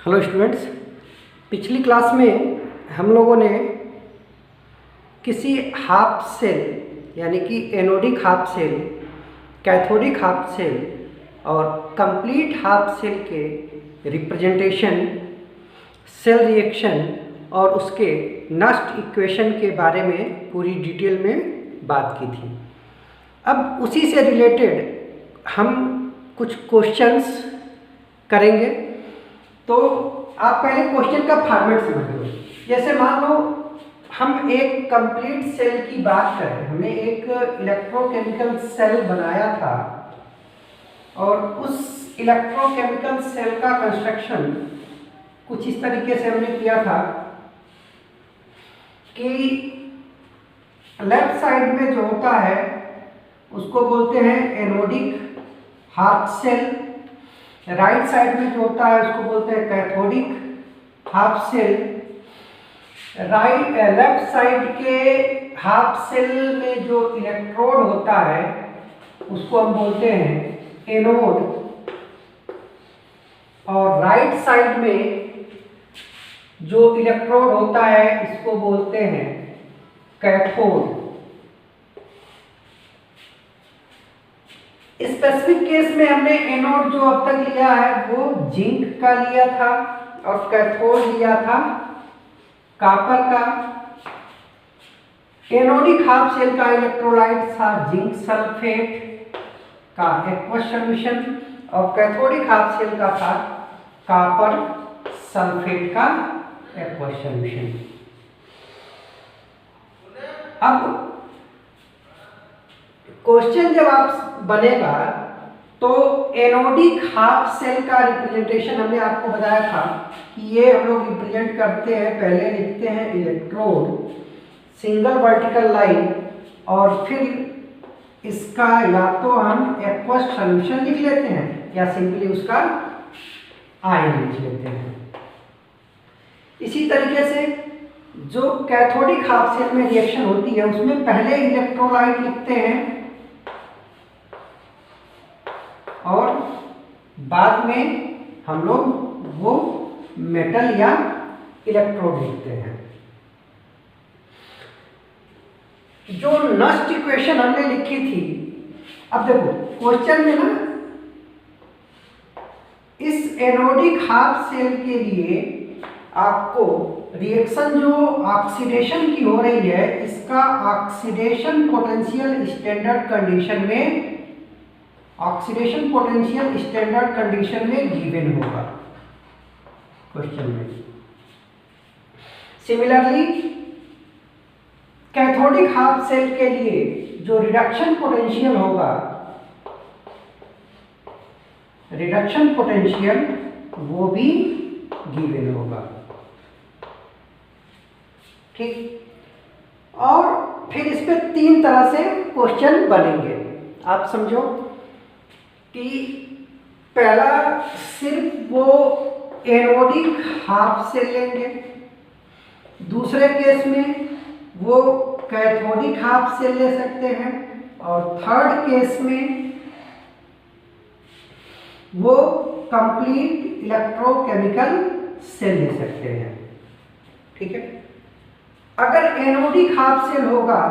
Hello students, पिछली class में हम लोगों ने किसी हाफ सेल यानी कि anodic half cell, cathodic half cell और कंप्लीट हाफ सेल के रिप्रेजेंटेशन, सेल रिएक्शन और उसके नस्ट इक्वेशन के बारे में पूरी डिटेल में बात की थी। अब उसी से रिलेटेड हम कुछ क्वेश्चंस करेंगे। तो आप पहले क्वेश्चन का फॉर्मेट समझ लो। जैसे मान लो हम एक कंप्लीट सेल की बात करें, हमने एक इलेक्ट्रोकेमिकल सेल बनाया था और उस इलेक्ट्रोकेमिकल सेल का कंस्ट्रक्शन कुछ इस तरीके से हमने किया था कि लेफ्ट साइड में जो होता है उसको बोलते हैं anodic half cell, right side में जो होता है उसको बोलते हैं cathodic half cell. Left side के हाफ सेल में जो इलेक्ट्रोड होता है उसको हम बोलते हैं एनोड, और राइट साइड में जो इलेक्ट्रोड होता है इसको बोलते हैं कैथोड। स्पेसिफिक केस में हमने एनोड जो अब तक लिया है वो जिंक का लिया था और कैथोड लिया था कॉपर का। एनोडिक हाफ सेल का इलेक्ट्रोलाइट था जिंक सल्फेट का एक्वस सॉल्यूशन और कैथोडिक हाफ सेल का था कॉपर सल्फेट का एक्वस सॉल्यूशन। अब क्वेश्चन जब आप बनेगा तो एनोडिक हाफ सेल का रिप्रेजेंटेशन हमने आपको बताया था कि ये हम लोग रिप्रेजेंट करते हैं, पहले लिखते हैं इलेक्ट्रोड सिंगल वर्टिकल लाइन और फिर इसका या तो हम एक्वस सॉल्यूशन लिख लेते हैं या सिंपली उसका आयन लिख लेते हैं। इसी तरीके से जो कैथोडिक हाफ सेल में रिएक्शन होती है उसमें पहले इलेक्ट्रोलाइट लिखते हैं और बाद में हम लोग वो मेटल या इलेक्ट्रोड लिखते हैं। जो नस्ट इक्वेशन हमने लिखी थी, अब देखो क्वेश्चन में ना इस एनोडिक हाफ सेल के लिए आपको रिएक्शन जो ऑक्सीडेशन की हो रही है इसका ऑक्सीडेशन पोटेंशियल स्टैंडर्ड कंडीशन में, ऑक्सीडेशन पोटेंशियल स्टैंडर्ड कंडीशन में गिवन होगा क्वेश्चन में। सिमिलरली कैथोडिक हाफ सेल के लिए जो रिडक्शन पोटेंशियल होगा, रिडक्शन पोटेंशियल वो भी गिवन होगा, ठीक। और फिर इस पे तीन तरह से क्वेश्चन बनेंगे। आप समझो कि पहला सिर्फ वो एनोडिक हाफ सेल लेंगे, दूसरे केस में वो कैथोडिक हाफ सेल ले सकते हैं और थर्ड केस में वो कंप्लीट इलेक्ट्रोकेमिकल सेल ले सकते हैं, ठीक है। अगर एनोडिक हाफ सेल होगा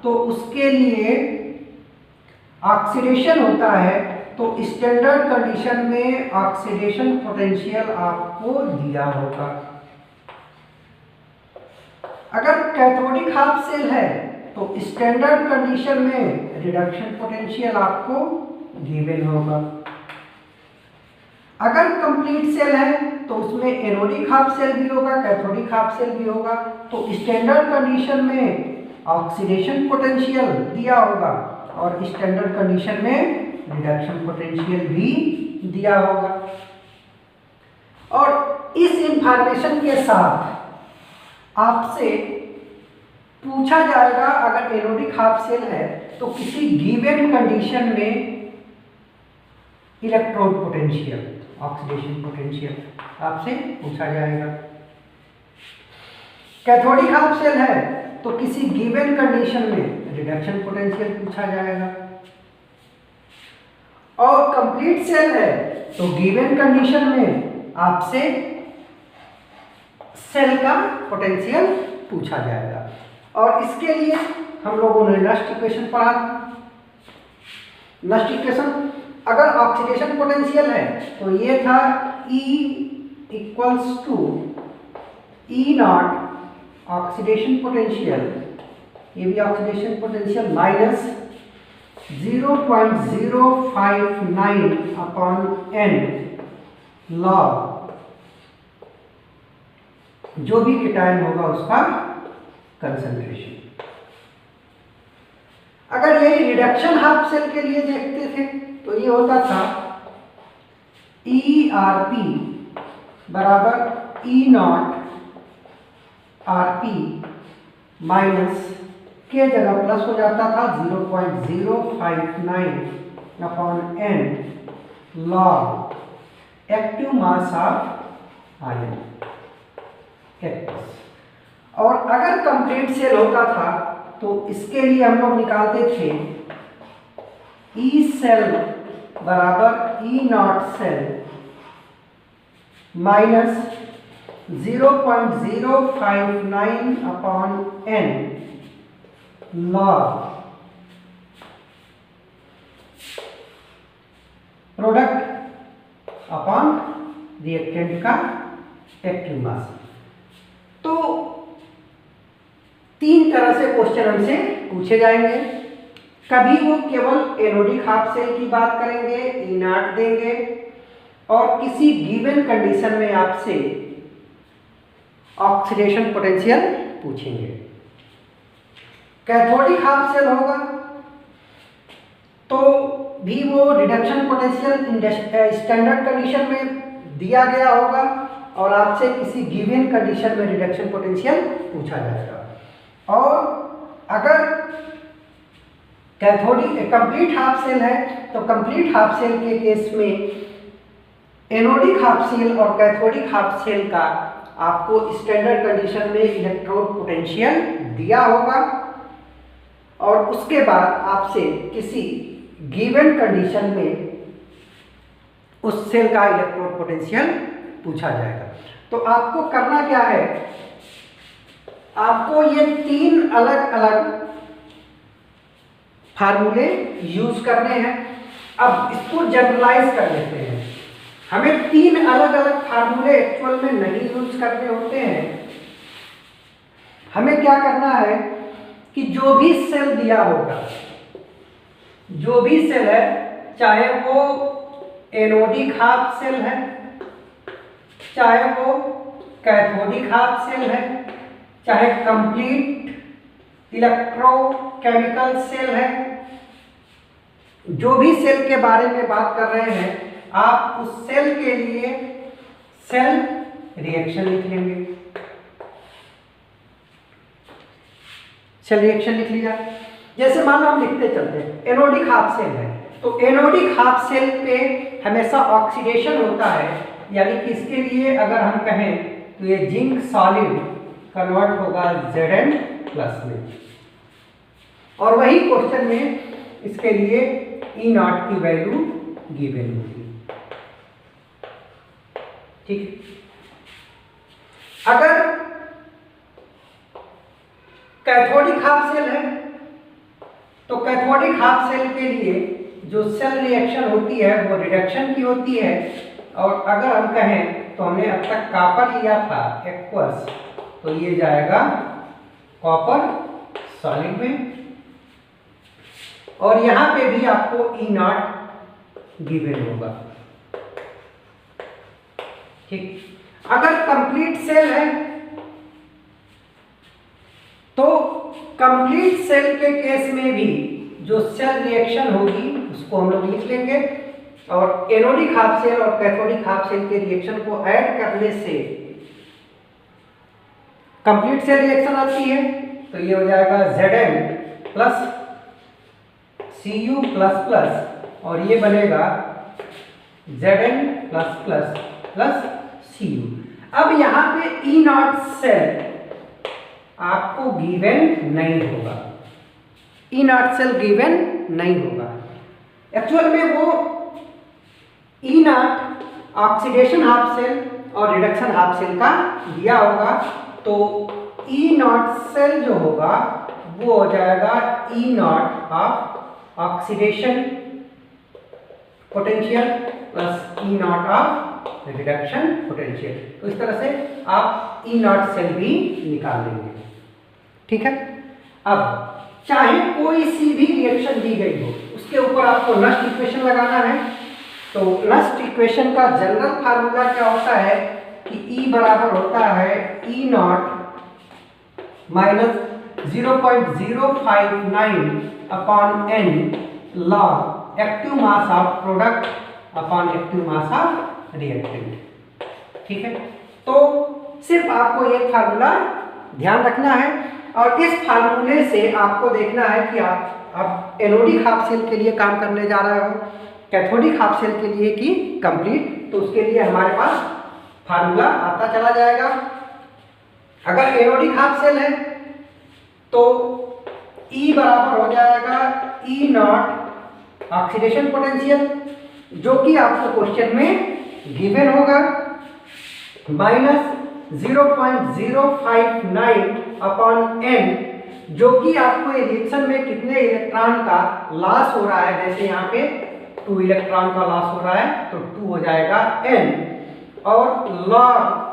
तो उसके लिए ऑक्सीडेशन होता है तो स्टैंडर्ड कंडीशन में ऑक्सीडेशन पोटेंशियल आपको दिया होगा। अगर कैथोडिक हाफ सेल है तो स्टैंडर्ड कंडीशन में रिडक्शन पोटेंशियल आपको गिवन होगा। अगर कंप्लीट सेल है तो उसमें एनोडिक हाफ सेल भी होगा, कैथोडिक हाफ सेल भी होगा, तो स्टैंडर्ड कंडीशन में ऑक्सीडेशन पोटेंशियल दिया होगा और स्टैंडर्ड कंडीशन में रिडक्शन पोटेंशियल भी दिया होगा। और इस इंफॉर्मेशन के साथ आपसे पूछा जाएगा अगर एनोडिक हाफ सेल है तो किसी गिवन कंडीशन में इलेक्ट्रोड पोटेंशियल, ऑक्सीडेशन पोटेंशियल आपसे पूछा जाएगा। कैथोडिक हाफ सेल है तो किसी गिवन कंडीशन में रिडक्शन पोटेंशियल पूछा जाएगा और कंप्लीट सेल है तो गिवन कंडीशन में आपसे सेल का पोटेंशियल पूछा जाएगा। और इसके लिए हम लोगों ने नस्ट इक्वेशन पढ़ा था। नस्ट इक्वेशन, अगर ऑक्सीडेशन पोटेंशियल है तो ये था E equals to E naught oxidation potential, ये भी oxidation potential, minus 0.059 upon n log जो भी कीटायन होगा उसका कंसंट्रेशन। अगर यही रिडक्शन हाफ सेल के लिए देखते थे तो ये होता था ERP बराबर E नॉट RP माइनस के जगह प्लस हो जाता था 0.059 upon n log active mass of ion active. और अगर कंप्लीट सेल होता था तो इसके लिए हम लोग निकालते थे ई सेल बराबर E naught cell minus 0.059 upon n log product upon reactant का एक्टिव मास। तो 3 तरह से क्वेश्चन हमसे पूछे जाएंगे। कभी वो केवल एनोडिक हाफ सेल की बात करेंगे, ई नॉट देंगे, और किसी गिवन कंडीशन में आपसे ऑक्सीडेशन पोटेंशियल पूछेंगे। कैथोडिक हाफ सेल होगा तो भी वो रिडक्शन पोटेंशियल स्टैंडर्ड कंडीशन में दिया गया होगा और आपसे किसी गिवन कंडीशन में रिडक्शन पोटेंशियल पूछा जाएगा। और अगर कैथोडिक कंप्लीट हाफ सेल है तो कंप्लीट हाफ सेल के केस में एनोडिक हाफ सेल और कैथोडिक हाफ सेल का आपको स्टैंडर्ड कंडीशन में इलेक्ट्रोड पोटेंशियल दिया होगा और उसके बाद आपसे किसी गिवन कंडीशन में उस सेल का इलेक्ट्रोड पोटेंशियल पूछा जाएगा। तो आपको करना क्या है, आपको ये 3 अलग अलग फार्मूले यूज करने हैं। अब इसको जनरलाइज कर लेते हैं। हमें 3 अलग अलग फार्मूले एक्चुअल में नहीं यूज करने होते हैं। हमें क्या करना है कि जो भी सेल दिया होगा, जो भी सेल है, चाहे वो एनोडिक हाफ सेल है, चाहे वो कैथोडिक हाफ सेल है, चाहे कंप्लीट इलेक्ट्रोकेमिकल सेल है, जो भी सेल के बारे में बात कर रहे हैं, आप उस सेल के लिए सेल रिएक्शन लिख लेंगे। सेल रिएक्शन लिख लिया। जैसे मान लो हम लिखते चलते हैं एनोडिक हाफ सेल है तो एनोडिक हाफ सेल पे हमेशा ऑक्सीडेशन होता है, यानी कि इसके लिए अगर हम कहें तो ये जिंक सॉलिड कन्वर्ट होगा Zn प्लस में, और वही क्वेश्चन में इसके लिए ई नॉट की वैल्यू गिवन होगी। ठीक है। अगर कैथोडिक हाफ सेल है तो कैथोडिक हाफ सेल के लिए जो सेल रिएक्शन होती है वो रिडक्शन की होती है, और अगर हम कहें तो हमने अब तक कॉपर लिया था एक्वस, तो ये जाएगा कॉपर सॉलिड में, और यहां पे भी आपको ई नॉट गिवन होगा। ठीक। अगर कंप्लीट सेल है तो कंप्लीट सेल के केस में भी जो सेल रिएक्शन होगी उसको हम लोग लिख लेंगे, और एनोडिक हाफ सेल और कैथोडिक हाफ सेल के रिएक्शन को ऐड करने से कंप्लीट सेल रिएक्शन आती है, तो ये हो जाएगा Zn plus Cu plus plus, और ये बनेगा Zn plus plus plus Cu। अब यहाँ पे ई नॉट सेल आपको गिवन नहीं होगा, ई नॉट सेल गिवन नहीं होगा। एक्चुअल में वो ई नॉट ऑक्सीडेशन हाफ सेल और रिडक्शन हाफ शेल का दिया होगा। तो ई नॉट सेल जो होगा वो हो जाएगा E naught of oxidation potential plus E naught of reduction potential. तो इस तरह से आप ई नॉट सेल भी निकाल लेंगे। ठीक है। अब चाहे कोई सी भी रिएक्शन दी गई हो, उसके ऊपर आपको नस्ट इक्वेशन लगाना है। तो नस्ट इक्वेशन का जनरल फार्मूला क्या होता है कि E बराबर होता है E naught minus 0.059 upon n log active mass of product upon active mass of reactant. ठीक है। तो सिर्फ आपको ये फार्मूला ध्यान रखना है और इस फार्मूले से आपको देखना है कि आप एनोडिक हाफ शेल के लिए काम करने जा रहे हो, कैथोडिक हाफ शेल के लिए कि कंप्लीट। तो उसके लिए हमारे पास फार्मूला आता चला जाएगा। अगर एनोडिक हाफ शेल है तो E बराबर हो जाएगा ई नॉट ऑक्सीडेशन पोटेंशियल, जो कि आपको क्वेश्चन में गिवन होगा, माइनस 0.059 अपॉन n, जो कि आपको रिएक्शन में कितने इलेक्ट्रॉन का लॉस हो रहा है। जैसे यहाँ पे 2 इलेक्ट्रॉन का लॉस हो रहा है तो 2 हो जाएगा n, और log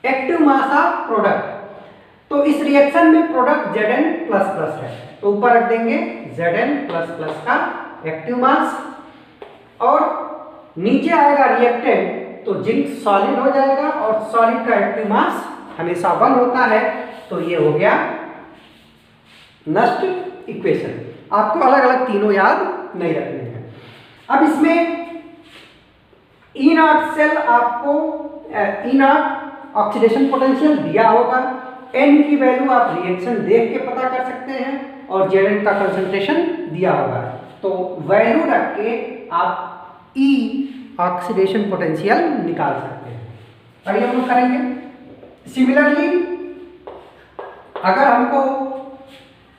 active mass of product. तो इस रिएक्शन में प्रोडक्ट Zn++ है तो ऊपर रख देंगे Zn++ का एक्टिव मास, और नीचे आएगा रिएक्टेंट तो जिंक सॉलिड हो जाएगा, और सॉलिड का एक्टिव मास हमेशा 1 होता है। तो ये हो गया नस्ट इक्वेशन। आपको अलग अलग तीनों याद नहीं रखने हैं। अब इसमें ई नॉट सेल आपको ई नॉट ऑक्सीडेशन पोटेंशियल दिया होगा, एन की वैल्यू आप रिएक्शन देख के पता कर सकते हैं, और Zn का कंसंट्रेशन दिया होगा। तो वैल्यू रख के आप ई ऑक्सीडेशन पोटेंशियल निकाल सकते हैं। आइए हम लोग करेंगे। सिमिलरली अगर हमको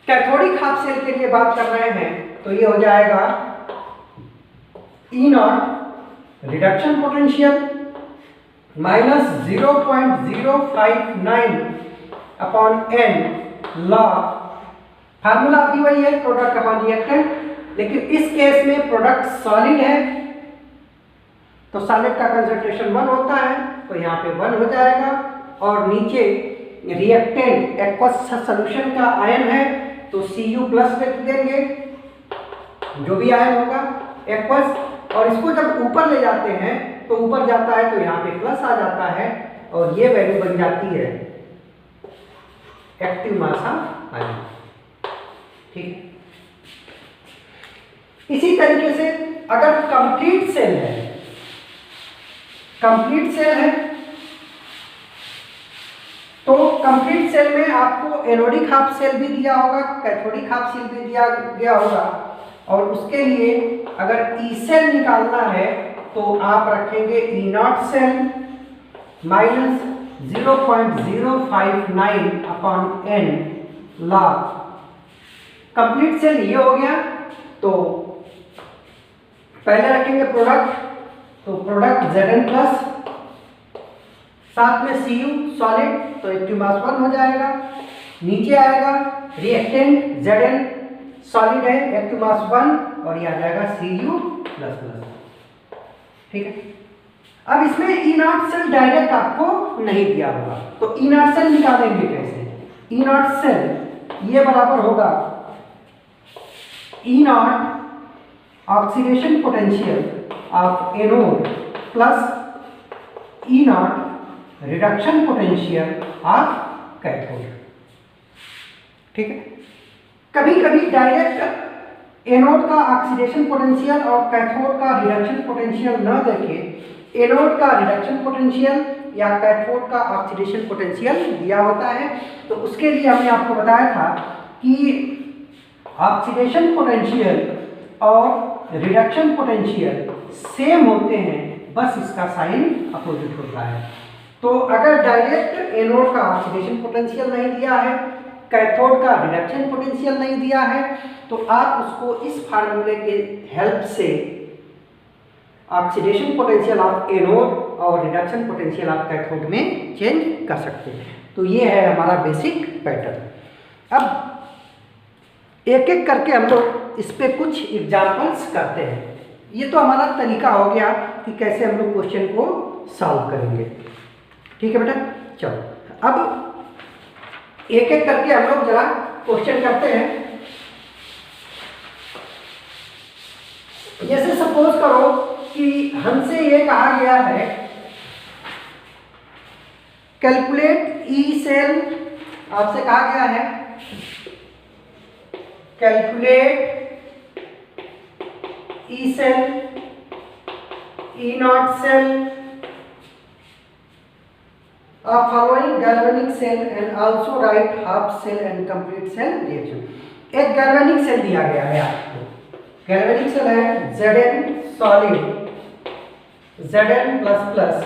कैथोडिक हाफ शेल के लिए बात कर रहे हैं तो ये हो जाएगा E naught reduction potential minus 0.059 upon n log, formula भी वही है प्रोडक्ट अपॉन रिएक्टेंट, लेकिन इस केस में प्रोडक्ट सॉलिड है तो सॉलिड का कंसंट्रेशन 1 होता है, तो यहाँ पे 1 हो जाएगा, और नीचे रिएक्टेंट एक्वस सॉल्यूशन का आयन है तो Cu+ लिख देंगे, जो भी आयन होगा एक्वस, और इसको जब ऊपर ले जाते हैं तो ऊपर जाता है तो यहाँ पे प्लस आ जाता है, और ये वैल्यू बन जाती है एक्टिव मास ऑफ आयन। ठीक। इसी तरीके से अगर कंप्लीट सेल है, कंप्लीट सेल है तो कंप्लीट सेल में आपको एनोडिक हाफ शेल भी दिया होगा, कैथोडिक हाफ शेल भी दिया गया होगा, और उसके लिए अगर ई सेल निकालना है तो आप रखेंगे E naught cell minus 0.059 upon n log. Complete cell ये हो गया, तो पहले रखेंगे प्रोडक्ट, तो प्रोडक्ट Zn+, साथ में Cu सॉलिड तो एक्टिव मास 1 हो जाएगा, नीचे आएगा रिएक्टेंट Zn सॉलिड है एक्टिव मास 1, और ये आ जाएगा Cu++। ठीक है। अब इसमें ई नॉट सेल डायरेक्ट आपको नहीं दिया होगा, तो ई नॉट सेल निकालेंगे कैसे? ई नॉट सेल ये बराबर होगा E naught oxidation potential of anode plus E naught reduction potential of cathode. ठीक है। कभी कभी डायरेक्ट एनोड का ऑक्सीडेशन पोटेंशियल और कैथोड का रिडक्शन पोटेंशियल न देके एनोड का रिडक्शन पोटेंशियल या कैथोड का ऑक्सीडेशन पोटेंशियल दिया होता है, तो उसके लिए हमने आपको बताया था कि ऑक्सीडेशन पोटेंशियल और रिडक्शन पोटेंशियल सेम होते हैं, बस इसका साइन अपोजिट होता है। तो अगर डायरेक्ट एनोड का ऑक्सीडेशन पोटेंशियल नहीं दिया है, कैथोड का रिडक्शन पोटेंशियल नहीं दिया है, तो आप उसको इस फार्मूले के हेल्प से ऑक्सीडेशन पोटेंशियल ऑफ एनोड और रिडक्शन पोटेंशियल आप कैथोड में चेंज कर सकते हैं। तो ये है हमारा बेसिक पैटर्न। अब एक एक करके हम लोग इस पे कुछ एग्जाम्पल्स करते हैं। ये तो हमारा तरीका हो गया कि कैसे हम लोग क्वेश्चन को सॉल्व करेंगे। ठीक है बेटा, चलो अब एक एक करके हम लोग जरा क्वेश्चन करते हैं। जैसे सपोज करो कि हमसे ये कहा गया है कैलकुलेट ई सेल, आपसे कहा गया है calculate E cell, E naught cell of following galvanic cell and also write half cell and complete cell reaction। एक galvanic cell दिया गया है आपको, galvanic cell है Zn solid, Zn plus plus,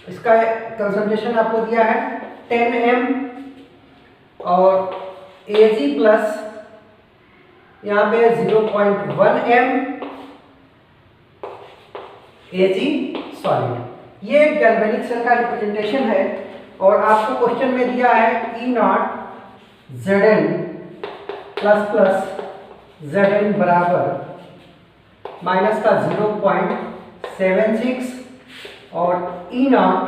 इसका कंसंट्रेशन आपको दिया है 10 m और Ag प्लस यहाँ पे 0.1 m Ag सॉलिड। ये गैल्वेनिक सेल का रिप्रेजेंटेशन है और आपको क्वेश्चन में दिया है E naught Zn plus plus Zn बराबर माइनस का 0.76 और E naught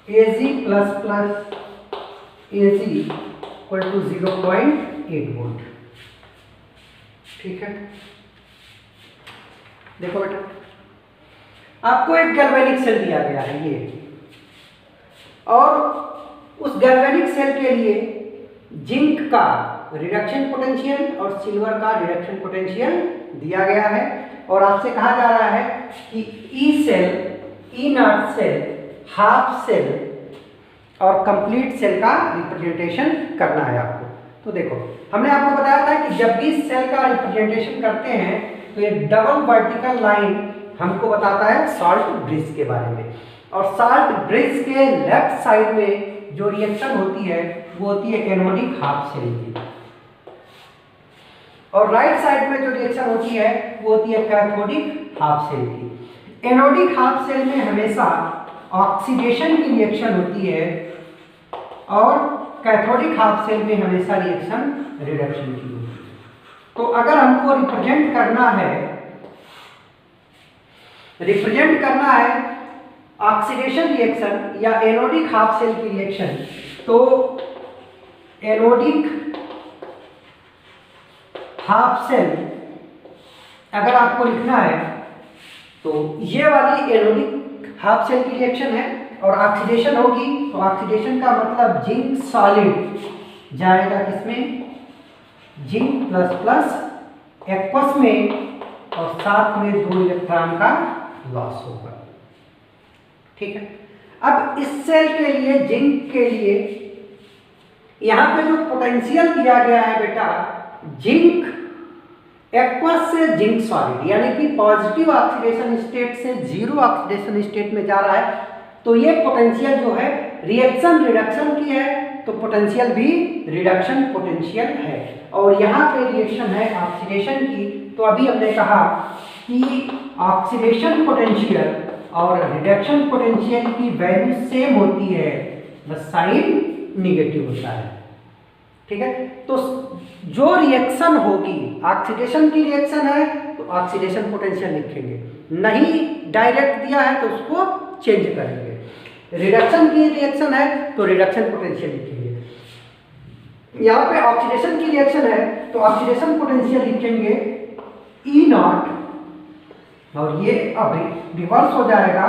Ag plus plus Ag equal to 0.8 volt. ठीक है, देखो बेटा आपको एक गैल्वेनिक सेल दिया गया है ये, और उस गैल्वेनिक सेल के लिए जिंक का रिडक्शन पोटेंशियल और सिल्वर का रिडक्शन पोटेंशियल दिया गया है और आपसे कहा जा रहा है कि E cell, E naught cell, half cell और कंप्लीट सेल का रिप्रेजेंटेशन करना है आपको। तो देखो हमने आपको बताया था कि जब भी सेल का रिप्रेजेंटेशन करते हैं तो ये डबल वर्टिकल लाइन हमको बताता है साल्ट ब्रिज के बारे में, और साल्ट ब्रिज के लेफ्ट साइड में जो रिएक्शन होती है वो होती है एनोडिक हाफ सेल की, और राइट साइड में जो रिएक्शन होती है वो होती है कैथोडिक हाफ सेल की। एनोडिक हाफ सेल में हमेशा ऑक्सीडेशन की रिएक्शन होती है और कैथोडिक हाफ सेल में हमेशा रिएक्शन रिडक्शन की होती है। तो अगर हमको रिप्रेजेंट करना है ऑक्सीडेशन रिएक्शन या एनोडिक हाफ सेल की रिएक्शन, तो एनोडिक हाफ सेल अगर आपको लिखना है तो ये वाली एनोडिक हाफ सेल की रिएक्शन है, और ऑक्सीडेशन होगी तो ऑक्सीडेशन का मतलब जिंक सॉलिड जाएगा किसमें, जिंक प्लस प्लस एक्वस में, और साथ में 2 इलेक्ट्रॉन का लॉस होगा। ठीक है, अब इस सेल के लिए, जिंक के लिए यहां पे जो पोटेंशियल दिया गया है बेटा, जिंक एक्वस से जिंक सॉलिड यानी कि पॉजिटिव ऑक्सीडेशन स्टेट से जीरो ऑक्सीडेशन स्टेट में जा रहा है, तो ये पोटेंशियल जो है रिएक्शन रिडक्शन की है, तो पोटेंशियल भी रिडक्शन पोटेंशियल है, और यहाँ पे रिएक्शन है ऑक्सीडेशन की। तो अभी हमने कहा कि ऑक्सीडेशन पोटेंशियल और रिडक्शन पोटेंशियल की वैल्यू सेम होती है, बस साइन निगेटिव होता है। ठीक है, तो जो रिएक्शन होगी, ऑक्सीडेशन की रिएक्शन है तो ऑक्सीडेशन पोटेंशियल लिखेंगे, नहीं डायरेक्ट दिया है तो उसको चेंज करेंगे, रिडक्शन की रिएक्शन है तो रिडक्शन पोटेंशियल लिखेंगे। यहाँ पे ऑक्सीडेशन की रिएक्शन है तो ऑक्सीडेशन पोटेंशियल लिखेंगे ई नॉट, और ये अब रिवर्स हो जाएगा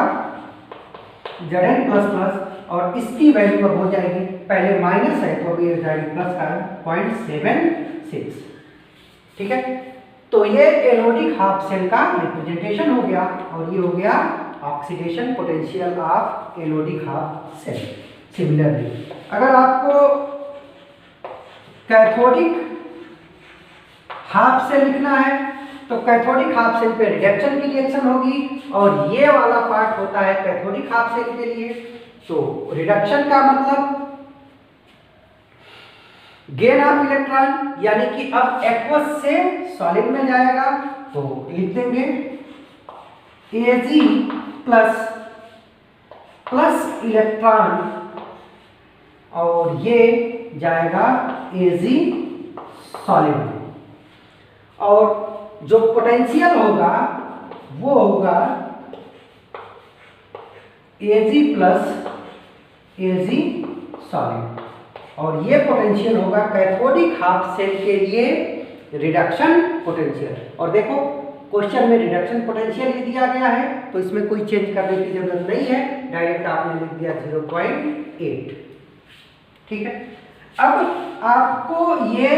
Zn प्लस प्लस, और इसकी वैल्यू अब हो जाएगी, पहले माइनस है तो अभी हो जाएगी प्लस का 0.76। ठीक है, तो ये एनोडिक हाफ सेल का रिप्रेजेंटेशन हो गया, और ये हो गया oxidation potential of anodic half cell. Similarly अगर आपको कैथोडिक हाफ सेल लिखना है तो कैथोडिक हाफ सेल पे रिडक्शन की रिएक्शन होगी, और ये वाला पार्ट होता है कैथोडिक हाफ सेल के लिए, तो रिडक्शन का मतलब गेन ऑफ इलेक्ट्रॉन, यानी कि अब एक्वस से सॉलिड में जाएगा, तो लिख देंगे Ag प्लस इलेक्ट्रॉन और ये जाएगा Ag सॉलिड। और जो पोटेंशियल होगा वो होगा Ag प्लस Ag सॉलिड, और ये पोटेंशियल होगा कैथोडिक हाफ सेल के लिए रिडक्शन पोटेंशियल। और देखो क्वेश्चन में रिडक्शन पोटेंशियल ही दिया गया है, तो इसमें कोई चेंज करने की जरूरत नहीं है, डायरेक्ट आपने लिख दिया 0.8। ठीक है, अब आपको ये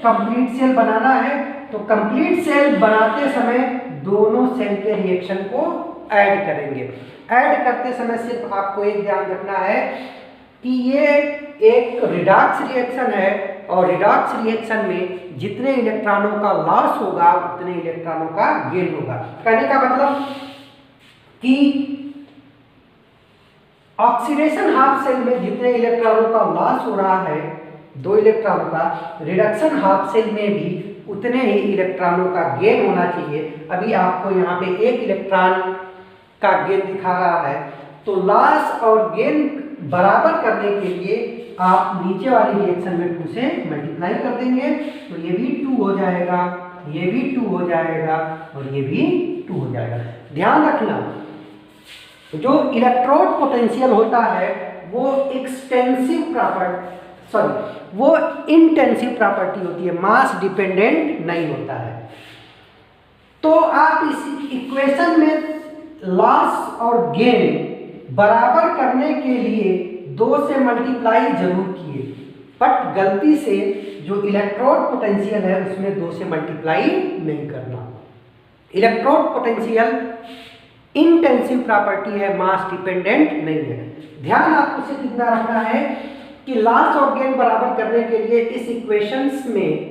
कंप्लीट सेल बनाना है, तो कंप्लीट सेल बनाते समय दोनों सेल के रिएक्शन को ऐड करेंगे। ऐड करते समय सिर्फ आपको एक ध्यान रखना है कि ये एक रिडॉक्स रिएक्शन है, और रिडॉक्स रिएक्शन में जितने इलेक्ट्रॉनों का लॉस होगा उतने इलेक्ट्रॉनों का गेन होगा। कहने का मतलब कि ऑक्सीडेशन हाफ सेल में जितने इलेक्ट्रॉनों का लॉस हो रहा है 2 इलेक्ट्रॉनों का, रिडक्शन हाफ सेल में भी उतने ही इलेक्ट्रॉनों का गेन होना चाहिए। अभी आपको यहाँ पे 1 इलेक्ट्रॉन का गेन दिखा रहा है, तो लॉस और गेन बराबर करने के लिए आप नीचे वाली रिएक्शन में 2 से मल्टीप्लाई कर देंगे, तो ये भी 2 हो जाएगा, ये भी 2 हो जाएगा और ये भी 2 हो जाएगा। ध्यान रखना, जो इलेक्ट्रोड पोटेंशियल होता है वो वो इंटेंसिव प्रॉपर्टी होती है, मास डिपेंडेंट नहीं होता है। तो आप इस इक्वेशन में लॉस और गेन बराबर करने के लिए 2 से मल्टीप्लाई जरूर किए, बट गलती से जो इलेक्ट्रोड पोटेंशियल है उसमें 2 से मल्टीप्लाई नहीं करना। इलेक्ट्रोड पोटेंशियल इंटेंसिव प्रॉपर्टी है, मास डिपेंडेंट नहीं है। ध्यान आपको सिर्फ इतना रखना है कि लॉस और गेन बराबर करने के लिए इस इक्वेशंस में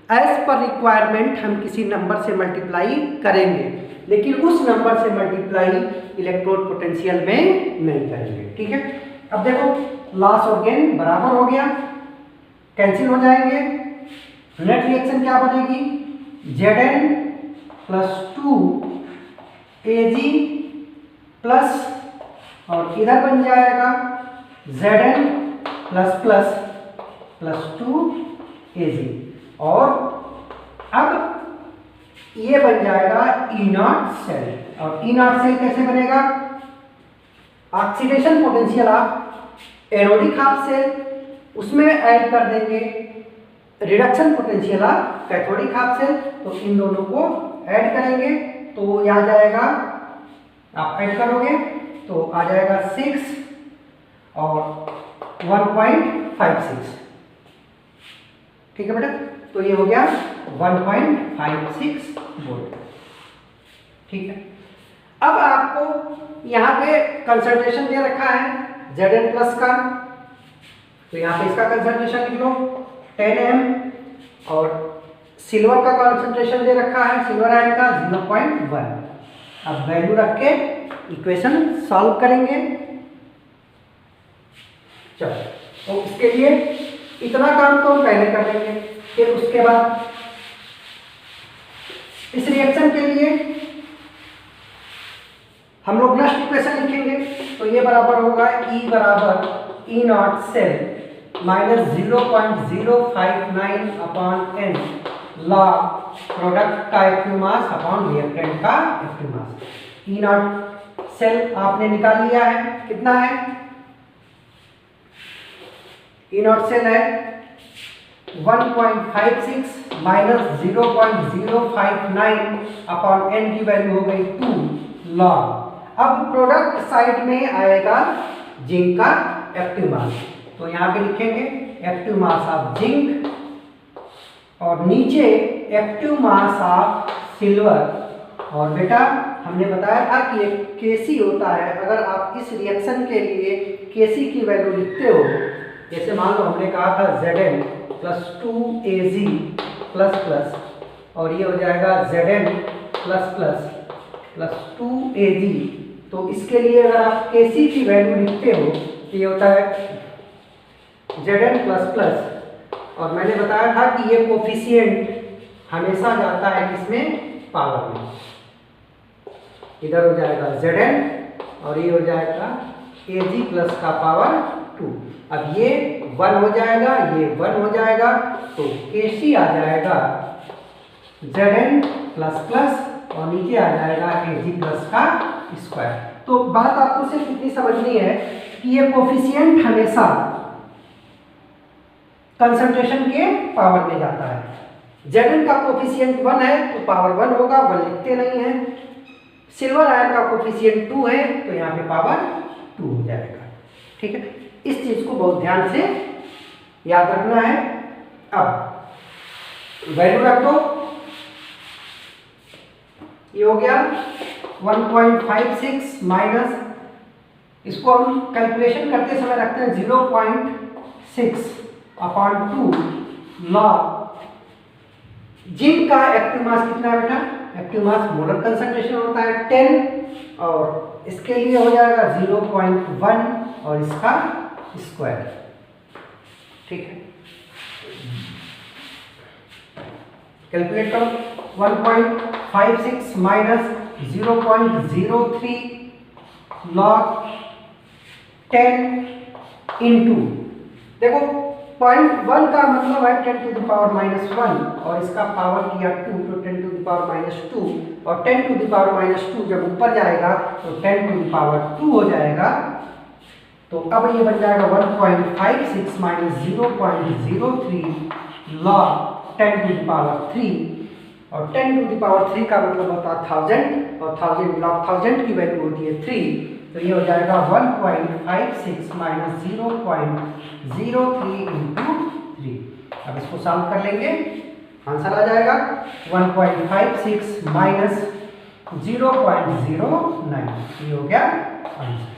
एज पर रिक्वायरमेंट हम किसी नंबर से मल्टीप्लाई करेंगे, लेकिन उस नंबर से मल्टीप्लाई इलेक्ट्रोड पोटेंशियल में नहीं करेंगे। ठीक है, अब देखो लॉस और गेन बराबर हो गया, कैंसिल हो जाएंगे। नेट रिएक्शन क्या बनेगी? Zn प्लस 2 Ag प्लस, और इधर बन जाएगा Zn प्लस 2 Ag, और अब ये बन जाएगा E0 सेल। और E0 सेल कैसे बनेगा? Oxidation potential of anodic half cell, उसमें ऐड कर देंगे reduction potential of cathodic half cell, तो इन दोनों को ऐड करेंगे तो आ जाएगा, आप ऐड करोगे तो आ जाएगा 6 और 1.56। ठीक है बेटा, तो ये हो गया 1.56 वोल्ट। ठीक है, अब आपको यहाँ पे कंसंट्रेशन दे रखा है Zn प्लस का, तो यहाँ पे इसका कंसंट्रेशन लिख लो 10m, और सिल्वर का कंसंट्रेशन दे रखा है सिल्वर आयन का 0.1। अब वैल्यू रख के इक्वेशन सॉल्व करेंगे। चलो, तो इसके लिए इतना काम तो हम पहले कर लेंगे, फिर उसके बाद इस रिएक्शन के लिए हम लोग नेक्स्ट इक्वेशन लिखेंगे। तो ये बराबर होगा E बराबर E0 cell minus 0.059 upon n log product का एक्टिव मास अपॉन रिएक्टेंट का एक्टिव मास। E0 सेल आपने निकाल लिया है, कितना है? E0 सेल है 1.56 माइनस 0.059 अपॉन n की वैल्यू हो गई 2 लॉग। अब प्रोडक्ट साइड में आएगा जिंक का एक्टिव मास, तो यहाँ पे लिखेंगे एक्टिव मास ऑफ जिंक, और नीचे एक्टिव मास ऑफ सिल्वर। और बेटा हमने बताया था कि एक Kc होता है, अगर आप इस रिएक्शन के लिए Kc की वैल्यू लिखते हो, जैसे मान लो हमने कहा था Zn plus 2Ag plus plus, और ये हो जाएगा Zn प्लस 2Ag, तो इसके लिए अगर आप Kc की वैल्यू लिखते हो तो ये होता है Zn प्लस प्लस, और मैंने बताया था कि ये कोफिशिएंट हमेशा जाता है इसमें पावर में। इधर हो जाएगा Zn और ये हो जाएगा Ag प्लस का पावर 2। अब ये 1 हो जाएगा, ये 1 हो जाएगा, तो Kc आ जाएगा Zn प्लस प्लस और नीचे आ जाएगा Ag प्लस का स्क्वायर। तो बात आपको सिर्फ इतनी समझनी है कि ये कोफिशिएंट हमेशा कंसंट्रेशन के पावर में जाता है। Zn का कोफिशिएंट 1 है तो पावर 1 होगा, 1 लिखते नहीं है। सिल्वर आयन का कोफिशिएंट 2 है तो यहाँ पे पावर 2 हो जाएगा। ठीक है, इस चीज को बहुत ध्यान से याद रखना है। अब वैल्यू रख दो, ये हो गया 1.56 माइनस, इसको हम कैलकुलेशन करते समय रखते हैं 0.6 अपॉन 2 लॉग जिंक का एक्टिव मास कितना है बेटा? एक्टिव मास मोलर कंसंट्रेशन होता है 10 और इसके लिए हो जाएगा 0.1 और इसका स्क्वायर। ठीक है, कैलकुलेट करो। 1.56 माइनस 0.03 लॉग 10 इंटू, देखो 0.1 का मतलब है 10 टू द पावर माइनस 1 और इसका पावर किया 2 तो 10 टू द पावर माइनस 2 और 10 टू द पावर माइनस 2 जब ऊपर जाएगा तो 10 टू द पावर 2 हो जाएगा। तो अब ये बन जाएगा 1.56 minus 0.03 log 10 to the power 3 और 10 टू द पावर 3 का मतलब होता है 1000 और 1000 लॉग 1000 की वैल्यू होती है 3, तो ये हो जाएगा 1.56 माइनस 0.03 इंटू 3। अब इसको सॉल्व कर लेंगे, आंसर आ जाएगा 1.56 माइनस 0.09, ये हो गया आंसर।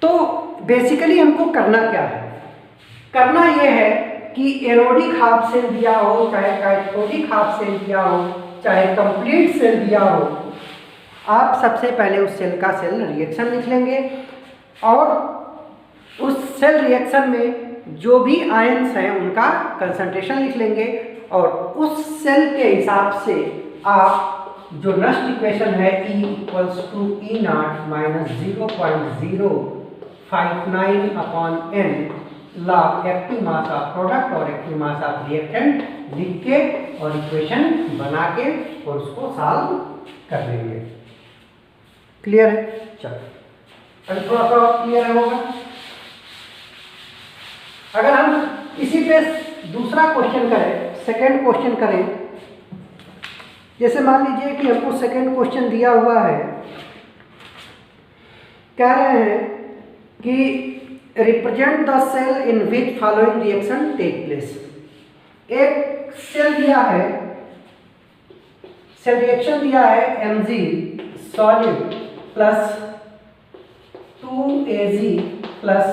तो बेसिकली हमको करना क्या है? करना यह है कि एनोडिक हाफ सेल दिया हो, चाहे कैथोडिक हाफ सेल दिया हो, चाहे कंप्लीट सेल दिया हो, आप सबसे पहले उस सेल का सेल रिएक्शन लिख लेंगे और उस सेल रिएक्शन में जो भी आयंस हैं उनका कंसंट्रेशन लिख लेंगे और उस सेल के हिसाब से आप जो नष्ट इक्वेशन है E equals to E naught minus 0.059 upon n log active mass of product और एक्टिव मास ऑफ रिएक्टेंट लिख के और इक्वेशन बना के और उसको सॉल्व कर लेंगे। क्लियर है? चलो अभी थोड़ा सा क्लियर होगा। अगर हम इसी पे दूसरा क्वेश्चन करें, सेकंड क्वेश्चन करें, जैसे मान लीजिए कि हमको सेकंड क्वेश्चन दिया हुआ है, कह रहे हैं कि represent the cell in which following reaction take place. एक सेल दिया है, सेल रिएक्शन दिया है Mg solid plus 2Ag plus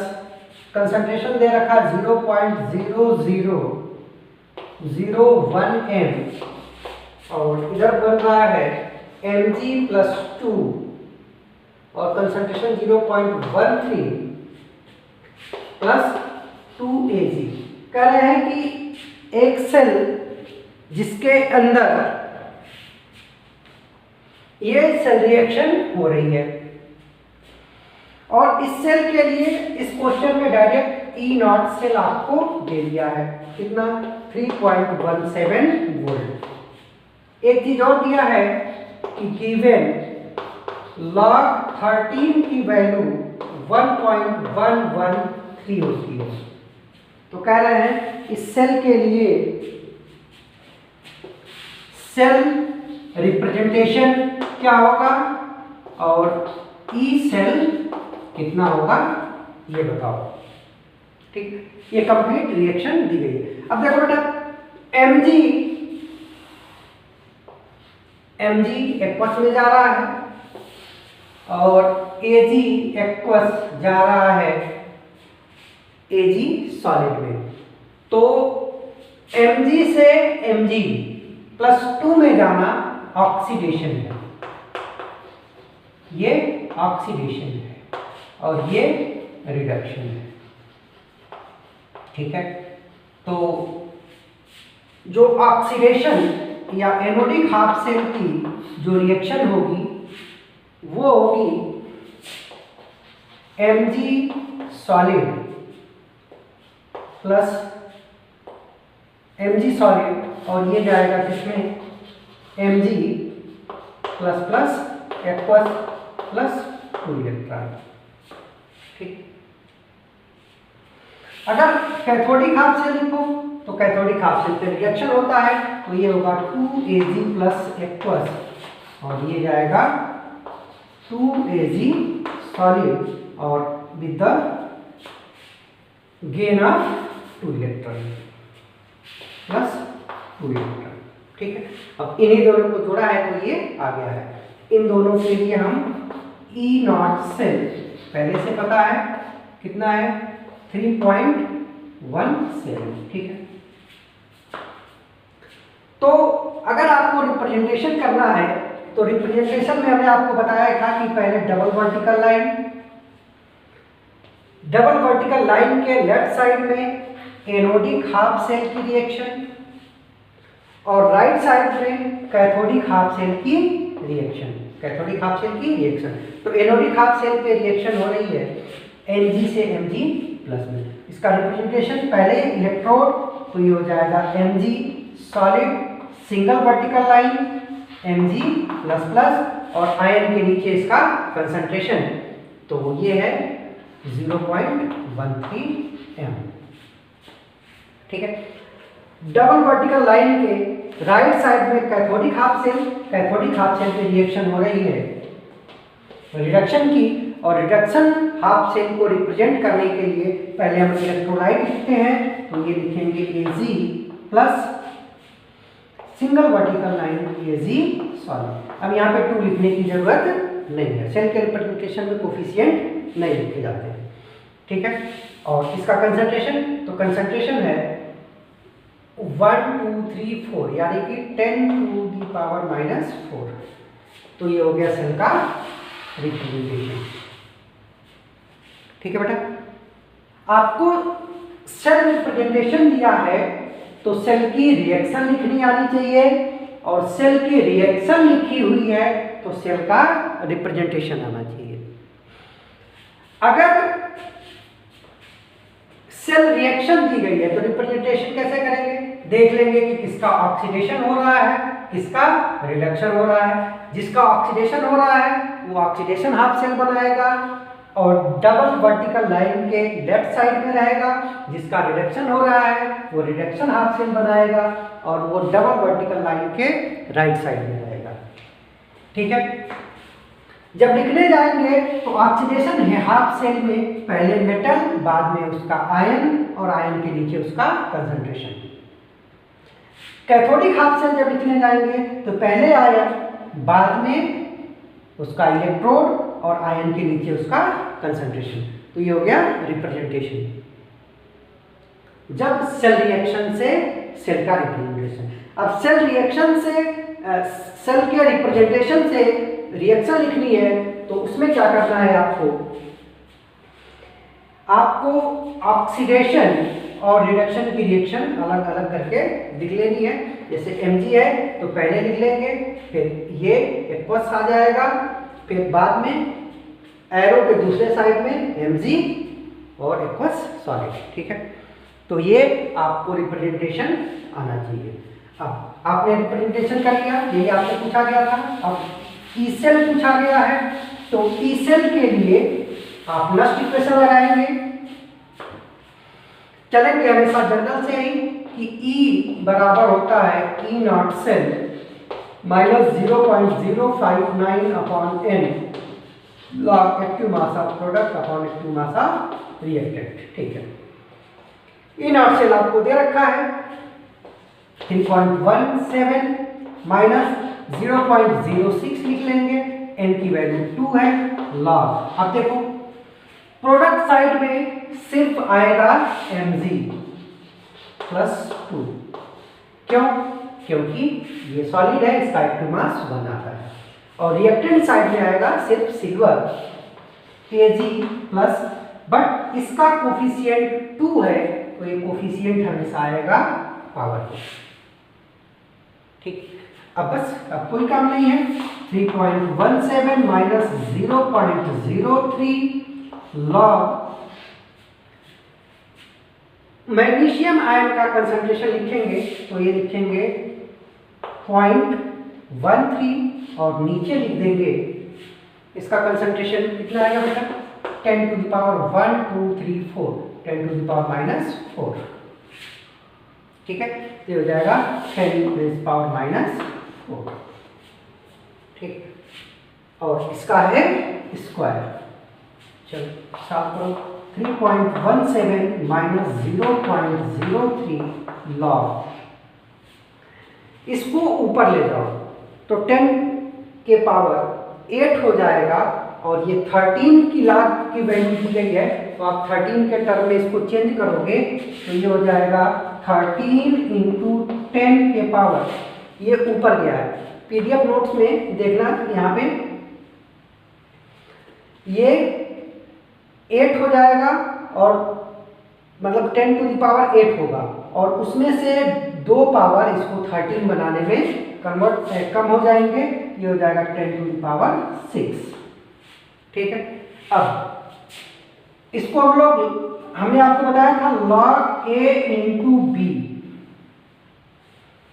concentration दे रखा 0.0001 m और इधर बन रहा है Mg प्लस 2 और कंसंट्रेशन 0.13 प्लस 2Ag। कह रहे हैं कि एक सेल जिसके अंदर ये सेल रिएक्शन हो रही है और इस सेल के लिए इस क्वेश्चन में डायरेक्ट E नॉट सेल आपको दे दिया है, कितना 3.17 वोल्ट। एक चीज और दिया है कि गिवन लॉग 13 की वैल्यू 1.113 होती है। तो कह रहे हैं इस सेल के लिए सेल रिप्रेजेंटेशन क्या होगा और ई सेल कितना होगा ये बताओ। ठीक, ये कंप्लीट रिएक्शन दी गई है। अब देखो बेटा Mg एक्वस में जा रहा है और Ag एक्वस जा रहा है Ag सॉलिड में। तो Mg से Mg प्लस 2 में जाना ऑक्सीडेशन है, ये ऑक्सीडेशन है और ये रिडक्शन है। ठीक है, तो जो ऑक्सीडेशन या एनोडिक हाफ सेल की जो रिएक्शन होगी वो होगी Mg solid plus Mg solid और ये जाएगा किसमें Mg plus plus aqueous plus 2 electron. ठीक, अगर कैथोडिक हाफ सेल लिखो तो कैथोडिक हाफ सेल पे रिएक्शन होता है तो ये होगा 2Ag प्लस एक्वस और ये जाएगा 2Ag सॉलिड और with the gain of 2 electron plus 2 electron. ठीक है, अब इन्हीं दोनों को जोड़ा है तो ये आ गया है। इन दोनों के लिए हम E0 सेल पहले से पता है कितना है 3.17। ठीक है, तो अगर आपको रिप्रेजेंटेशन करना है तो रिप्रेजेंटेशन में हमने आपको बताया था कि पहले डबल वर्टिकल लाइन के लेफ्ट साइड में एनोडिक हाफ सेल की रिएक्शन और राइट साइड में कैथोडिक हाफ सेल की रिएक्शन। तो एनोडिक हाफ सेल पे रिएक्शन हो रही है Mg से Mg प्लस में। इसका रिप्रेजेंटेशन पहले इलेक्ट्रोड तो ये हो जाएगा Mg solid single vertical line Mg plus plus और आयन के नीचे इसका कंसंट्रेशन तो ये है 0.13 m। ठीक है, डबल वर्टिकल लाइन के राइट साइड में कैथोडिक हाफ सेल पे रिएक्शन हो रही है रिडक्शन की और रिडक्शन हाफ सेल को रिप्रेजेंट करने के लिए पहले हम इलेक्ट्रोलाइट लिखते हैं तो ये लिखेंगे Ag plus single vertical line Ag solid. अब यहाँ पे 2 लिखने की जरूरत नहीं है, सेल के रिप्रेजेंटेशन में कोफिशिएंट नहीं लिखे जाते हैं। ठीक है, और इसका कंसंट्रेशन है 1 2 3 4 यानी कि 10 टू दी पावर -4। तो ये हो गया सेल का रिप्रेजेंटेशन। ठीक है बेटा, आपको सेल रिप्रेजेंटेशन दिया है तो सेल की रिएक्शन लिखनी आनी चाहिए और सेल की रिएक्शन लिखी हुई है तो सेल का रिप्रेजेंटेशन आना चाहिए। अगर सेल रिएक्शन दी गई है तो रिप्रेजेंटेशन कैसे करेंगे? देख लेंगे कि किसका ऑक्सीडेशन हो रहा है, किसका रिडक्शन हो रहा है। जिसका ऑक्सीडेशन हो रहा है वो ऑक्सीडेशन हाफ सेल बनाएगा और डबल वर्टिकल लाइन के लेफ्ट साइड में रहेगा। जिसका रिडक्शन हो रहा है वो रिडक्शन हाफ सेल बनाएगा और वो डबल वर्टिकल लाइन के राइट साइड में रहेगा। ठीक है, जब लिखने जाएंगे तो ऑक्सीडेशन है हाफ सेल में पहले मेटल बाद में उसका आयन और आयन के नीचे उसका कंसंट्रेशन। कैथोडिक हाफ सेल जब लिखने जाएंगे तो पहले आयन बाद में उसका इलेक्ट्रोड और आयन के नीचे उसका कंसंट्रेशन। तो ये हो गया रिप्रेजेंटेशन। जब सेल रिएक्शन से सेल का रिप्रेजेंटेशन। अब सेल रिएक्शन से सेल के रिप्रेजेंटेशन से रिएक्शन लिखनी है तो उसमें क्या करना है आपको ऑक्सीडेशन और रिडक्शन की रिएक्शन अलग अलग करके लिख लेनी है। जैसे Mg है तो पहले लिख लेंगे, फिर ये एक्वस आ जाएगा, फिर बाद में एरो के दूसरे साइड में Mg और एक्वस सॉलिड। ठीक है, तो ये आपको रिप्रेजेंटेशन आना चाहिए। अब आपने रिप्रेजेंटेशन कर लिया, यही आपसे पूछा गया था। अब ई सेल पूछा गया है तो ई सेल के लिए आप नस्ट इक्वेशन लगाएंगे। चलेंगे हमेशा जनरल से ही कि E बराबर होता है E0 cell -0.059 upon n log active mass of product upon active mass of reactant. ठीक है, E0 सेल आपको दे रखा है 3.17 माइनस 0.06 लिख लेंगे, n की वैल्यू 2 है log। अब देखो प्रोडक्ट साइड में सिर्फ आएगा Mg प्लस 2। क्यों? क्योंकि ये सॉलिड है, इसका एक्टिव मास 1 आता है। और रिएक्टेंट साइड में आएगा सिर्फ सिल्वर Ag प्लस, बट इसका कोफिशिएंट 2 है तो ये कोफिशिएंट हमेशा आएगा पावर। ठीक, अब बस अब कोई काम नहीं है। 3.17 माइनस 0.03 लॉग मैग्नीशियम आयन का कंसंट्रेशन लिखेंगे तो ये लिखेंगे 0.13 और नीचे लिख देंगे इसका कंसंट्रेशन कितना आएगा बेटा, 10 to the power 1 2 3 4 10 to the power minus 4। ठीक है, ये हो जाएगा 10 टू द पावर माइनस 4। ठीक, और इसका है स्क्वायर। चलो साफ करो, 3.17 माइनस 0.03 लॉग, इसको ऊपर ले जाओ तो 10 के पावर 8 हो जाएगा और ये 13 की लाग की वैल्यू दी गई है तो आप 13 के टर्म में इसको चेंज करोगे तो ये हो जाएगा 13 इंटू 10 के पावर, ये ऊपर गया है। पीडीएफ नोट्स में देखना यहाँ पे ये 8 हो जाएगा और मतलब 10 टू द पावर 8 होगा और उसमें से 2 पावर इसको 13 बनाने में कम हो जाएंगे, ये हो जाएगा 10 टू द पावर 6। ठीक है, अब इसको हम लोग, हमने आपको बताया था log a इंटू बी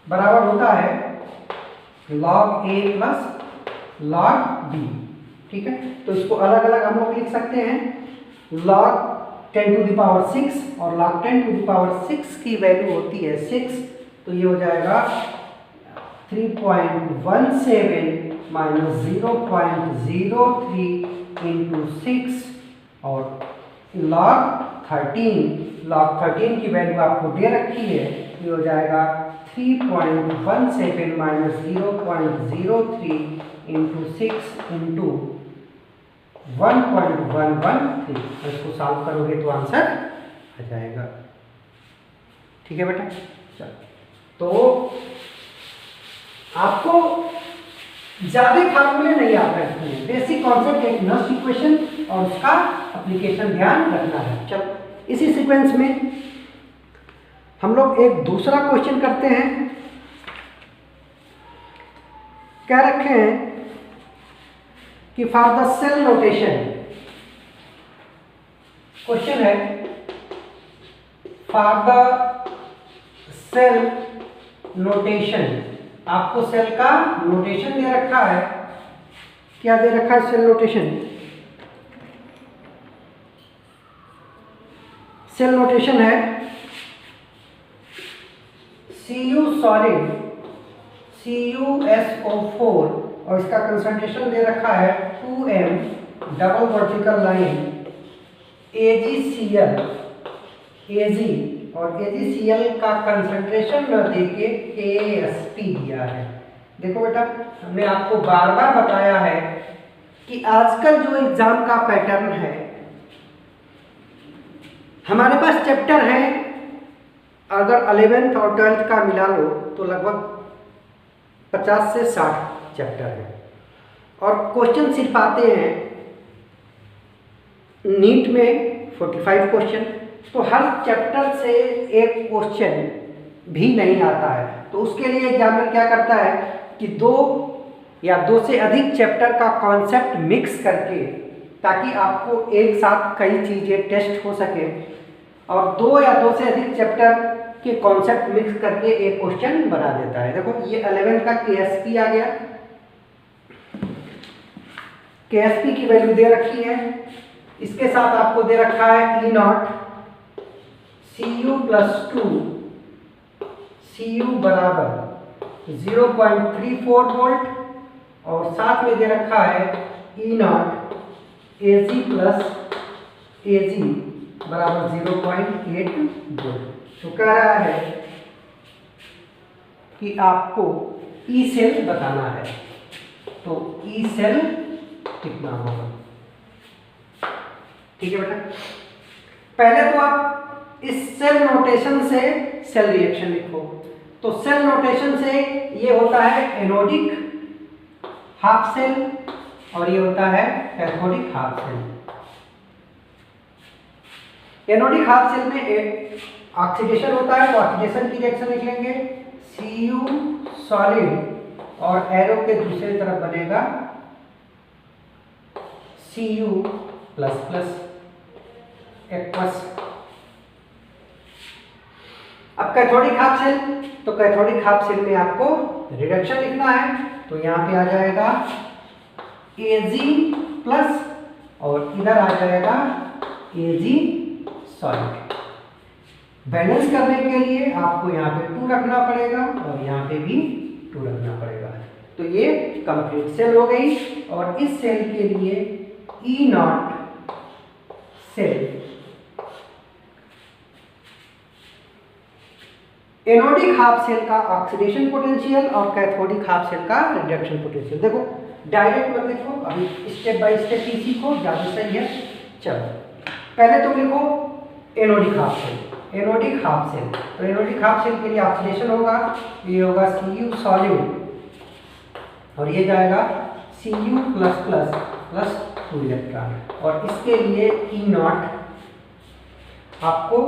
बराबर होता है log a plus log b। ठीक है, तो इसको अलग अलग हम लोग लिख सकते हैं। log 10 टू द पावर 6 और log 10 टू द पावर 6 की वैल्यू होती है 6, तो ये हो जाएगा 3.17 माइनस 0.03 इंटू 6 और log 13 की वैल्यू आपको दे रखी है, ये हो जाएगा 3.17 माइनस 0.03 इंटू 6 इंटू 1.113। इसको सॉल्व करोगे तो आंसर आ जाएगा। ठीक है बेटा, चलो तो आपको ज्यादा फार्मूले नहीं याद रखते हैं, बेसिक कॉन्सेप्ट एक नस्ट इक्वेशन और उसका एप्लीकेशन ध्यान रखना है। चलो इसी सीक्वेंस में हम लोग एक दूसरा क्वेश्चन करते हैं। क्या रखे हैं कि for the cell notation, question है फॉर द सेल नोटेशन, आपको सेल का नोटेशन दे रखा है। क्या दे रखा है सेल नोटेशन? सेल नोटेशन है Cu सॉलिड CuSO4 और इसका कंसंट्रेशन दे रखा है 2m double vertical line AgCl Ag और AgCl का कंसंट्रेशन न देके Ksp दिया है। देखो बेटा, हमने आपको बार बार बताया है कि आजकल जो एग्जाम का पैटर्न है, हमारे पास चैप्टर है, अगर 11th और 12th का मिला लो तो लगभग 50 से 60 चैप्टर है और क्वेश्चन सिर्फ आते हैं नीट में 45 क्वेश्चन, तो हर चैप्टर से एक क्वेश्चन भी नहीं आता है। तो उसके लिए एग्जामिनर क्या करता है कि 2 या 2 से अधिक चैप्टर का कॉन्सेप्ट मिक्स करके, ताकि आपको एक साथ कई चीज़ें टेस्ट हो सके, और 2 या 2 से अधिक चैप्टर के कॉन्सेप्ट मिक्स करके एक क्वेश्चन बना देता है। देखो ये 11 का Ksp आ गया, Ksp की वैल्यू दे रखी है, इसके साथ आपको दे रखा है E0 Cu प्लस 2 Cu बराबर 0.34 वोल्ट और साथ में दे रखा है E0 Ag प्लस Ag बराबर 0.8 वोल्ट। तो कह रहा है कि आपको ई सेल बताना है, तो ई सेल कितना होगा? ठीक है बेटा, पहले तो आप इस सेल नोटेशन से सेल रिएक्शन लिखो। तो सेल नोटेशन से ये होता है एनोडिक हाफ सेल और ये होता है cathodic half cell. Anodic half cell में एक ऑक्सीडेशन होता है, तो ऑक्सीडेशन की रिएक्शन लिख लेंगे Cu सॉलिड और एरो के दूसरी तरफ बनेगा Cu++ एक्वस। अब कैथोडिक हाफ सेल, तो कैथोडिक हाफ सेल में आपको रिडक्शन लिखना है, तो यहाँ पे आ जाएगा Ag+ और इधर आ जाएगा Ag सॉलिड। बैलेंस करने के लिए आपको यहाँ पे 2 रखना पड़ेगा और यहाँ पे भी 2 रखना पड़ेगा। तो ये कंप्लीट सेल हो गई। और इस सेल के लिए E0 cell anodic half cell का ऑक्सीडेशन पोटेंशियल और कैथोडिक हाफ सेल का रिडक्शन पोटेंशियल। देखो डायरेक्ट मत लिखो, अभी स्टेप बाय स्टेप ही सीखो, ज़्यादा सही है। चलो पहले तो लिखो anodic half cell. Anodic half cell, तो एनोडिक हाफ सेल के लिए ऑक्सीडेशन होगा, ये होगा Cu सॉलिड और ये जाएगा Cu++ प्लस 2 इलेक्ट्रॉन। और इसके लिए E0 आपको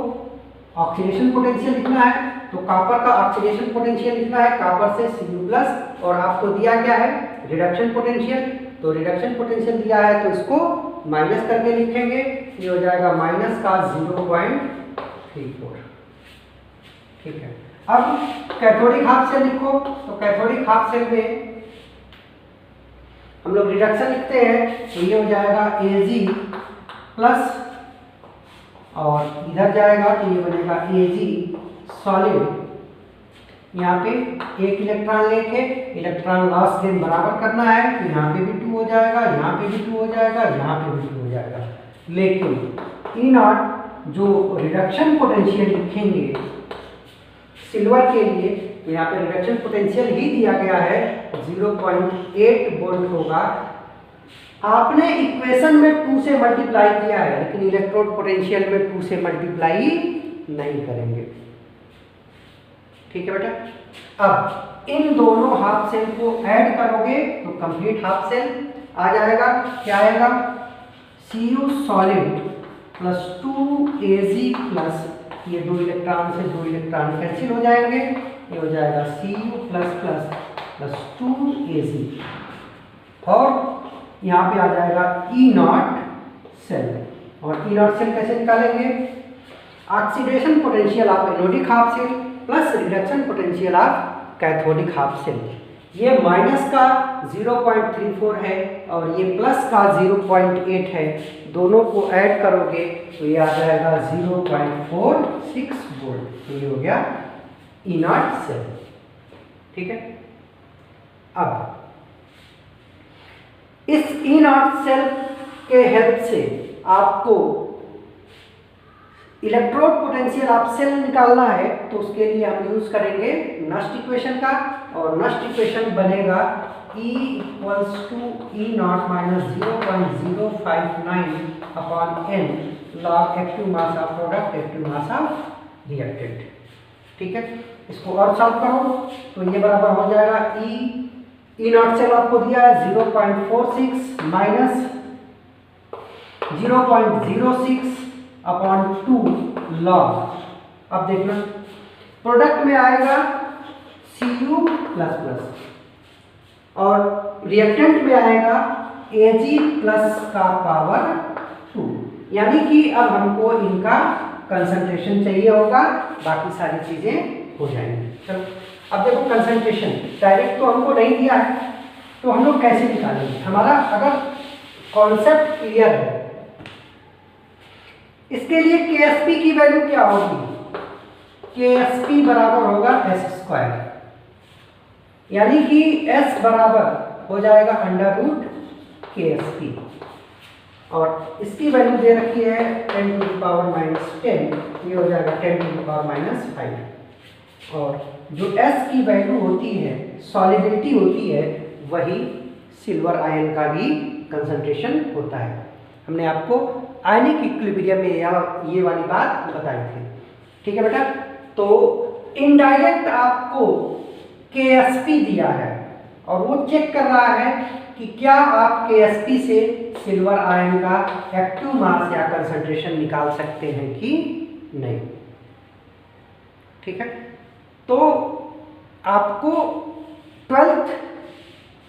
ऑक्सीडेशन पोटेंशियल लिखना है, तो कॉपर का ऑक्सीडेशन पोटेंशियल लिखना है, कॉपर से Cu+, और आपको दिया क्या है रिडक्शन पोटेंशियल, तो रिडक्शन पोटेंशियल दिया है तो इसको माइनस करके लिखेंगे, ये हो जाएगा -0.34। ठीक है। अब कैथोडिक हाफ सेल लिखो, तो कैथोडिक हाफ सेल में हम लोग रिडक्शन लिखते हैं, तो ये हो जाएगा Ag+ और इधर जाएगा तो ये बनेगा Ag सॉलिड। यहाँ पे 1 इलेक्ट्रॉन लेके इलेक्ट्रॉन लॉस गेन बराबर करना है, तो यहाँ पे भी 2 हो जाएगा, यहाँ पे भी 2 हो जाएगा, यहाँ पे भी 2 हो जाएगा। लेकिन E0 जो रिडक्शन पोटेंशियल लिखेंगे सिल्वर के लिए, तो यहाँ पे रिडक्शन पोटेंशियल ही दिया गया है 0.8 वोल्ट होगा। आपने इक्वेशन में 2 से मल्टीप्लाई किया है, लेकिन इलेक्ट्रोड पोटेंशियल में 2 से मल्टीप्लाई नहीं करेंगे। ठीक है बेटा। अब इन दोनों हाफ सेल को ऐड करोगे तो कंप्लीट हाफ सेल आ जाएगा। क्या आएगा? Cu सॉलिड प्लस 2Ag+, ये 2 इलेक्ट्रॉन से 2 इलेक्ट्रॉन कैंसिल हो जाएंगे, ये हो जाएगा Cu++ प्लस 2Ag। और यहाँ पे आ जाएगा E0 सेल। और E0 सेल कैसे निकालेंगे? Oxidation potential of anodic half cell plus reduction potential of cathodic half cell. ये माइनस का 0.34 है और ये प्लस का 0.8 है, दोनों को ऐड करोगे तो ये आ जाएगा 0.46 वोल्ट। तो ये हो गया E0 सेल। ठीक है। अब इस E0 सेल के हेल्प से आपको इलेक्ट्रोड पोटेंशियल ऑफ सेल निकालना है, तो उसके लिए हम यूज करेंगे नस्ट इक्वेशन का। और नस्ट इक्वेशन बनेगा E = E0 - 0.059 upon n log active mass of product active mass of reactant. ठीक है। इसको और सॉल्व करो तो ये बराबर हो जाएगा E0 सेल आपको दिया है 0.46 माइनस 0.06 अपॉन 2 लॉग। अब देखना प्रोडक्ट में आएगा Cu++ और रिएक्टेंट में आएगा Ag+ का पावर 2। यानी कि अब हमको इनका कंसंट्रेशन चाहिए होगा, बाकी सारी चीजें हो जाएंगी। चलो अब देखो कंसंट्रेशन डायरेक्ट तो हमको नहीं दिया है, तो हम लोग कैसे निकालेंगे? हमारा अगर कॉन्सेप्ट क्लियर है, इसके लिए Ksp की वैल्यू क्या होगी? Ksp बराबर होगा S², यानी कि S बराबर हो जाएगा √Ksp। और इसकी वैल्यू दे रखी है 10⁻⁻10, ये हो जाएगा 10⁻⁵। और जो S की वैल्यू होती है, सॉलिडिटी होती है, वही सिल्वर आयन का भी कंसंट्रेशन होता है। हमने आपको आयनिक इक्विलिब्रियम में ये वाली बात बताई थी। ठीक है बेटा। तो इनडायरेक्ट आपको Ksp दिया है और वो चेक कर रहा है कि क्या आप Ksp से सिल्वर आयन का एक्टिव मास या कंसंट्रेशन निकाल सकते हैं कि नहीं। ठीक है। तो आपको 12th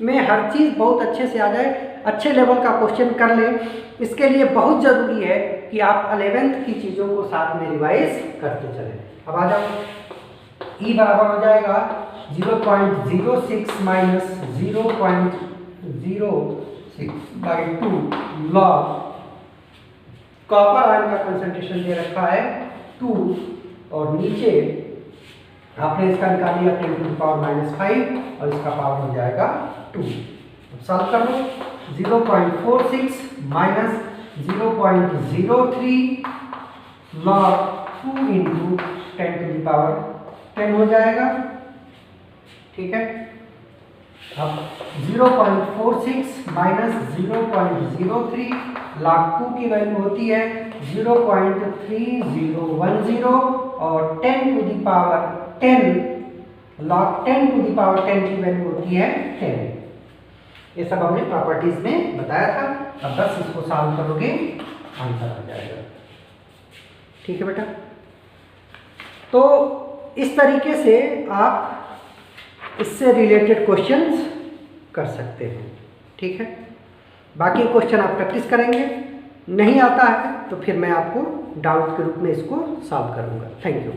में हर चीज़ बहुत अच्छे से आ जाए, अच्छे लेवल का क्वेश्चन कर लें। इसके लिए बहुत ज़रूरी है कि आप 11th की चीज़ों को साथ में रिवाइज करते चलें। अब आ जाओ, ई बराबर हो जाएगा 0.06 माइनस 0.06/2 लॉग कॉपर आयन का कंसंट्रेशन दे रखा है 2 और नीचे आपने इसका निकाल लिया 10⁻⁻5 और इसका पावर हो जाएगा 2। अब सॉल्व कर लो, 0.46 माइनस 0.03 लॉग 2 इंटू 10⁻10 हो जाएगा। ठीक है, अब 0.46 माइनस 0.03 लॉग 2 की वैल्यू होती है 0.3010 और 10⁻10 लॉग 10⁻10 की वैल्यू होती है 10। ये सब हमने प्रॉपर्टीज में बताया था। अब बस इसको सॉल्व करोगे आंसर आ जाएगा। ठीक है बेटा, तो इस तरीके से आप इससे रिलेटेड क्वेश्चंस कर सकते हैं। ठीक है, बाकी क्वेश्चन आप प्रैक्टिस करेंगे, नहीं आता है तो फिर मैं आपको डाउट के रूप में इसको सॉल्व करूंगा। Thank you.